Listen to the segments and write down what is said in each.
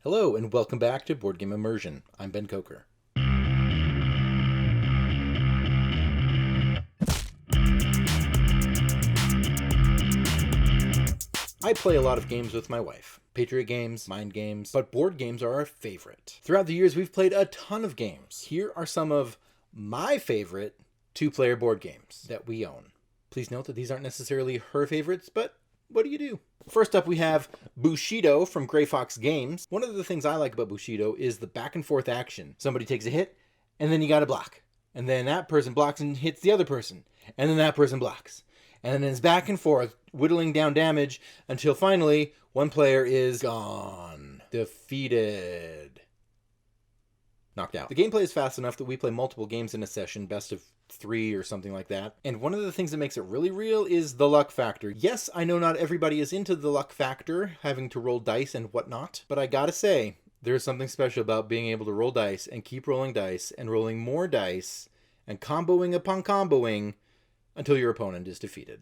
Hello, and welcome back to Board Game Immersion. I'm Ben Coker. I play a lot of games with my wife. Patriot games, mind games, but board games are our favorite. Throughout the years, we've played a ton of games. Here are some of my favorite two-player board games that we own. Please note that these aren't necessarily her favorites, but what do you do? First up, we have Bushido from Gray Fox Games. One of the things I like about Bushido is the back and forth action. Somebody takes a hit, and then you gotta block. And then that person blocks and hits the other person. And then that person blocks. And then it's back and forth, whittling down damage until finally one player is gone. Defeated. Knocked out. The gameplay is fast enough that we play multiple games in a session, best of 3 or something like that. And one of the things that makes it really real is the luck factor. Yes, I know not everybody is into the luck factor, having to roll dice and whatnot, but I gotta say, there's something special about being able to roll dice and keep rolling dice and rolling more dice and comboing upon comboing until your opponent is defeated.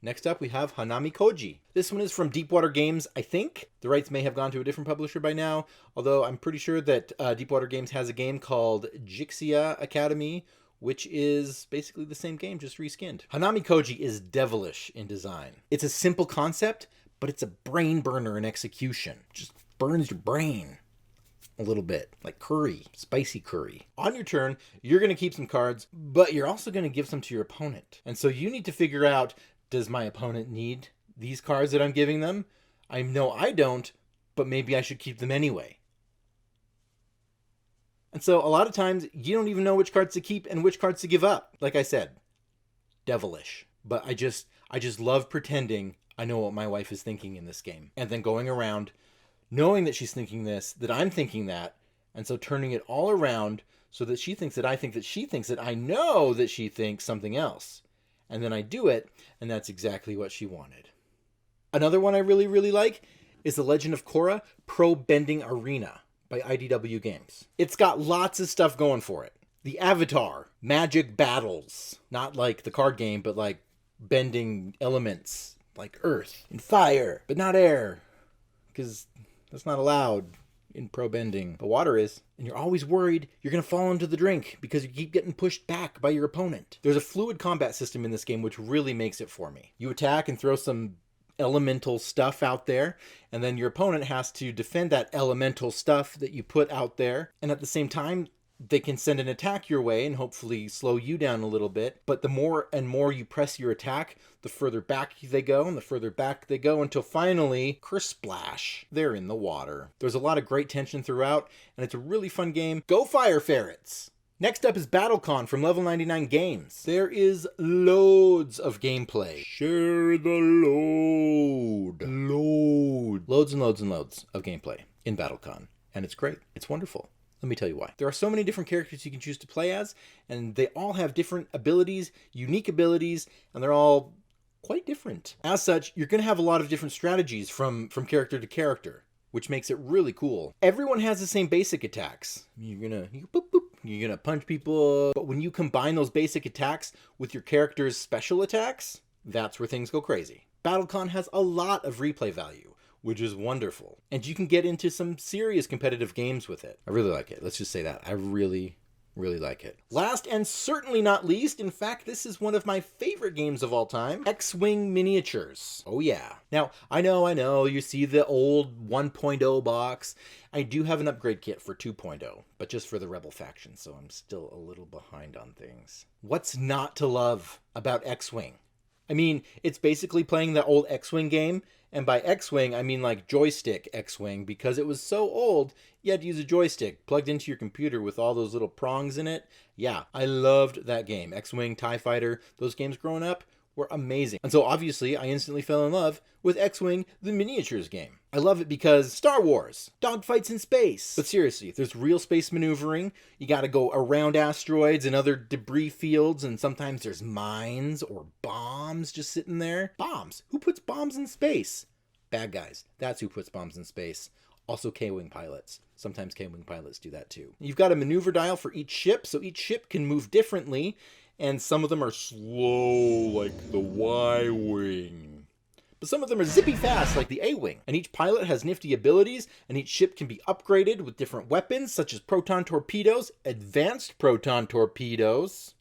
Next up, we have Hanami Koji. This one is from Deepwater Games, I think. The rights may have gone to a different publisher by now, although I'm pretty sure that Deepwater Games has a game called Jixia Academy, which is basically the same game, just reskinned. Hanami Koji is devilish in design. It's a simple concept, but it's a brain burner in execution. It just burns your brain a little bit, like curry, spicy curry. On your turn, you're going to keep some cards, but you're also going to give some to your opponent. And so you need to figure out, does my opponent need these cards that I'm giving them? I know I don't, but maybe I should keep them anyway. And so a lot of times you don't even know which cards to keep and which cards to give up. Like I said, devilish. But I just love pretending I know what my wife is thinking in this game. And then going around knowing that she's thinking this, that I'm thinking that, and so turning it all around so that she thinks that I think that she thinks that I know that she thinks something else. And then I do it, and that's exactly what she wanted. Another one I really, really like is The Legend of Korra Pro Bending Arena by IDW Games. It's got lots of stuff going for it. The Avatar, magic battles, not like the card game, but like bending elements, like earth and fire, but not air, because that's not allowed in pro bending. But water is. And you're always worried you're going to fall into the drink because you keep getting pushed back by your opponent. There's a fluid combat system in this game which really makes it for me. You attack and throw some elemental stuff out there, and then your opponent has to defend that elemental stuff that you put out there. And at the same time, they can send an attack your way and hopefully slow you down a little bit. But the more and more you press your attack, the further back they go, and the further back they go until finally, kersplash, they're in the water. There's a lot of great tension throughout, and it's a really fun game. Go Fire Ferrets! Next up is BattleCon from Level 99 Games. There is loads of gameplay. Share the load. Loads and loads and loads of gameplay in BattleCon. And it's great. It's wonderful. Let me tell you why. There are so many different characters you can choose to play as, and they all have different abilities, unique abilities, and they're all quite different. As such, you're going to have a lot of different strategies from character to character, which makes it really cool. Everyone has the same basic attacks. You're gonna punch people, but when you combine those basic attacks with your character's special attacks, that's where things go crazy. BattleCon has a lot of replay value, which is wonderful. And you can get into some serious competitive games with it. I really like it. Let's just say that. I really like it. Last and certainly not least, in fact, this is one of my favorite games of all time, X-Wing Miniatures. Oh yeah. Now, I know, you see the old 1.0 box. I do have an upgrade kit for 2.0, but just for the Rebel faction, so I'm still a little behind on things. What's not to love about X-Wing? I mean, it's basically playing the old X-Wing game, and by X-Wing, I mean like joystick X-Wing, because it was so old, you had to use a joystick plugged into your computer with all those little prongs in it. Yeah, I loved that game. X-Wing, TIE Fighter, those games growing up were amazing. And so obviously, I instantly fell in love with X-Wing, the miniatures game. I love it because Star Wars, dogfights in space. But seriously, there's real space maneuvering. You gotta go around asteroids and other debris fields, and sometimes there's mines or bombs just sitting there. Bombs? Who puts bombs in space? Bad guys. That's who puts bombs in space. Also K-Wing pilots. Sometimes K-Wing pilots do that too. You've got a maneuver dial for each ship, so each ship can move differently, and some of them are slow, like the Y-Wing. but some of them are zippy fast like the A-Wing. And each pilot has nifty abilities, and each ship can be upgraded with different weapons such as proton torpedoes, advanced proton torpedoes,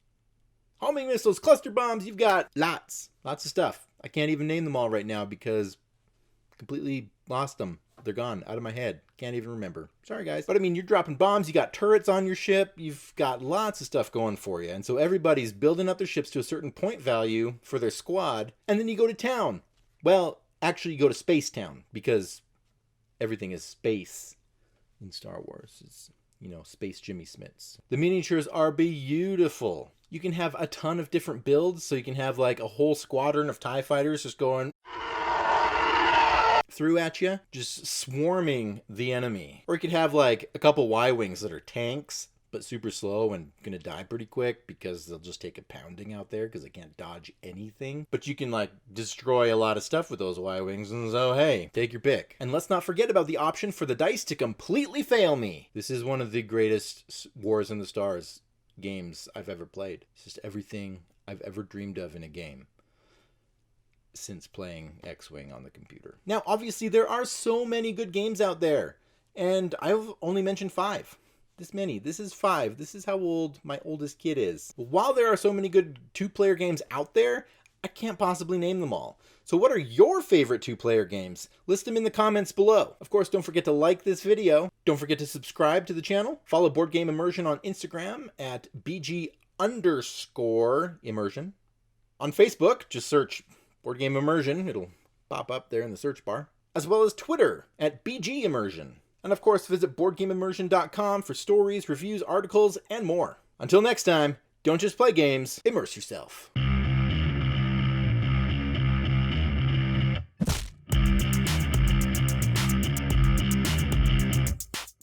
homing missiles, cluster bombs. You've got lots of stuff. I can't even name them all right now because completely lost them. They're gone out of my head. Can't even remember. Sorry, guys. But I mean, you're dropping bombs. You got turrets on your ship. You've got lots of stuff going for you. And so everybody's building up their ships to a certain point value for their squad. And then you go to town. Well, actually, you go to Space Town because everything is space in Star Wars. It's, you know, Space Jimmy Smits. The miniatures are beautiful. You can have a ton of different builds. So you can have like a whole squadron of TIE fighters just going through at you, just swarming the enemy. Or you could have like a couple Y-Wings that are tanks, but super slow and gonna die pretty quick because they'll just take a pounding out there because they can't dodge anything. But you can like destroy a lot of stuff with those Y-Wings, and so hey, take your pick. And let's not forget about the option for the dice to completely fail me. This is one of the greatest Wars in the Stars games I've ever played. It's just everything I've ever dreamed of in a game since playing X-Wing on the computer. Now, obviously, there are so many good games out there, and I've only mentioned 5. This many. This is 5. This is how old my oldest kid is. But while there are so many good 2-player games out there, I can't possibly name them all. So what are your favorite 2-player games? List them in the comments below. Of course, don't forget to like this video. Don't forget to subscribe to the channel. Follow Board Game Immersion on Instagram at BG_immersion. On Facebook, just search Board Game Immersion. It'll pop up there in the search bar. As well as Twitter at BG Immersion. And of course, visit BoardGameImmersion.com for stories, reviews, articles, and more. Until next time, don't just play games, immerse yourself.